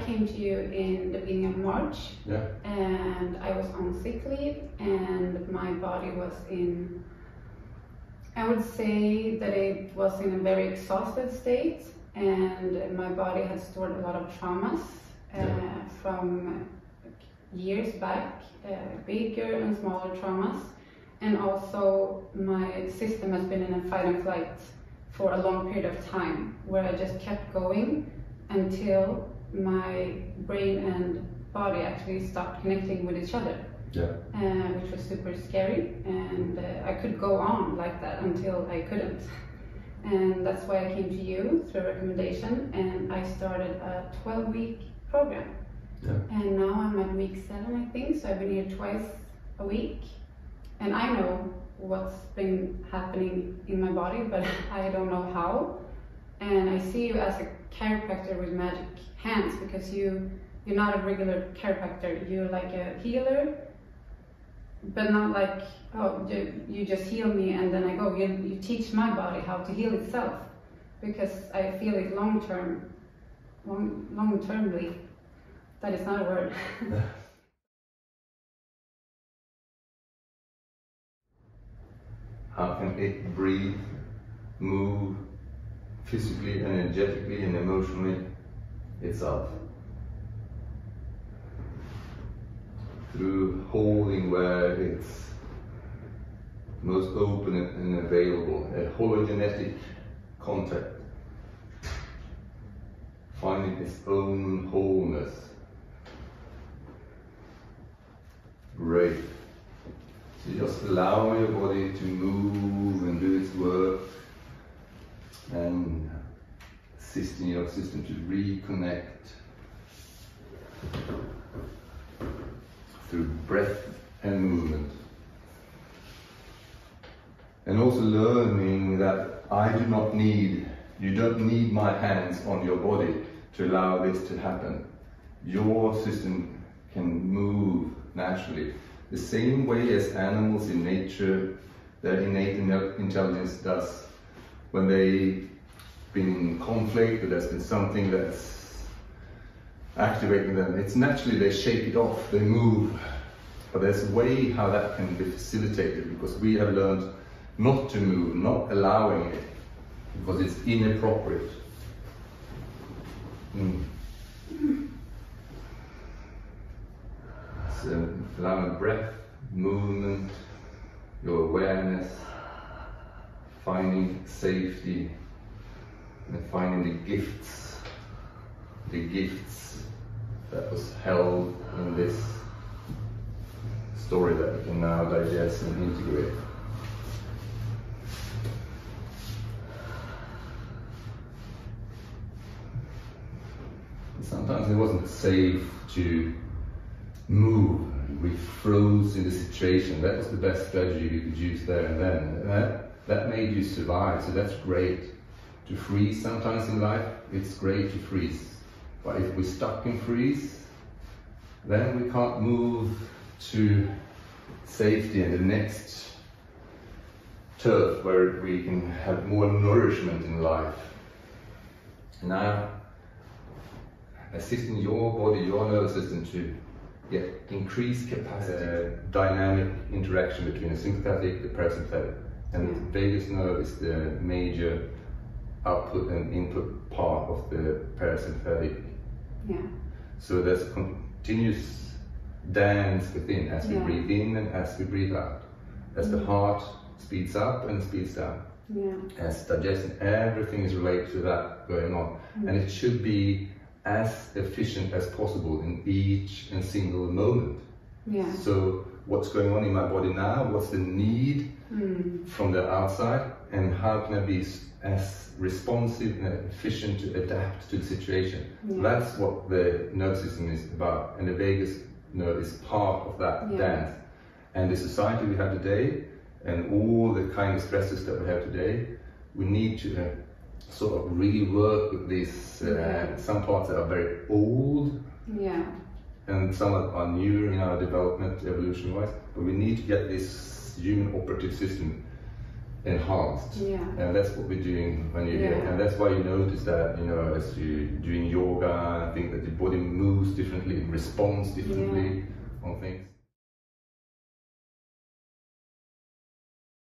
came to you in the beginning of March, Yeah. and I was on sick leave, and my body was in, I would say that it was in a very exhausted state, and my body had stored a lot of traumas from years back, bigger and smaller traumas, and also my system has been in a fight and flight for a long period of time, where I just kept going until my brain and body actually stopped connecting with each other, which was super scary, and I could go on like that until I couldn't. And that's why I came to you through a recommendation, and I started a 12-week program. And now I'm at week 7, I think, so I've been here twice a week, and I know what's been happening in my body, but I don't know how. And I see you as a chiropractor with magic hands, because you're not a regular chiropractor. You're like a healer, but not like, oh, you just heal me and then I go. You teach my body how to heal itself, because I feel it long-termly. That is not a word. How can it breathe, move physically, energetically, and emotionally itself? Through holding where it's most open and available, a hologenetic contact, finding its own wholeness. Great. So you just allow your body to move and do its work, and assisting your system to reconnect through breath and movement. And also learning that you don't need my hands on your body to allow this to happen. Your system can move naturally. The same way as animals in nature, their innate intelligence does. When they've been in conflict, or there's been something that's activating them, it's naturally they shake it off, they move. But there's a way how that can be facilitated, because we have learned not to move, not allowing it, because it's inappropriate. So allowing breath, movement, your awareness, finding safety, and finding the gifts that was held in this story that we can now digest and integrate. Sometimes it wasn't safe to move. We froze in the situation. That was the best strategy we could use there and then. That made you survive, so that's great. To freeze sometimes in life, it's great to freeze. But if we're stuck in freeze, then we can't move to safety and the next turf where we can have more nourishment in life. Now, assisting your body, your nervous system to get increased capacity, dynamic interaction between the sympathetic and the parasympathetic. And the vagus nerve is the major output and input part of the parasympathetic. Yeah. So there's a continuous dance within as we breathe in and as we breathe out. As the heart speeds up and speeds down. Yeah. As digestion, everything is related to that going on. And it should be as efficient as possible in each and single moment. Yeah. So what's going on in my body now, what's the need from the outside, and how can I be as responsive and efficient to adapt to the situation. Yeah. That's what the nervous system is about, and the vagus nerve is part of that dance. And the society we have today, and all the kind of stresses that we have today, we need to sort of rework with these, some parts that are very old, and some are newer in our development, evolution-wise, but we need to get this human operative system enhanced. Yeah. And that's what we're doing when you're here. Yeah. And that's why you notice that, you know, as you're doing yoga, I think that your body moves differently, responds differently on things.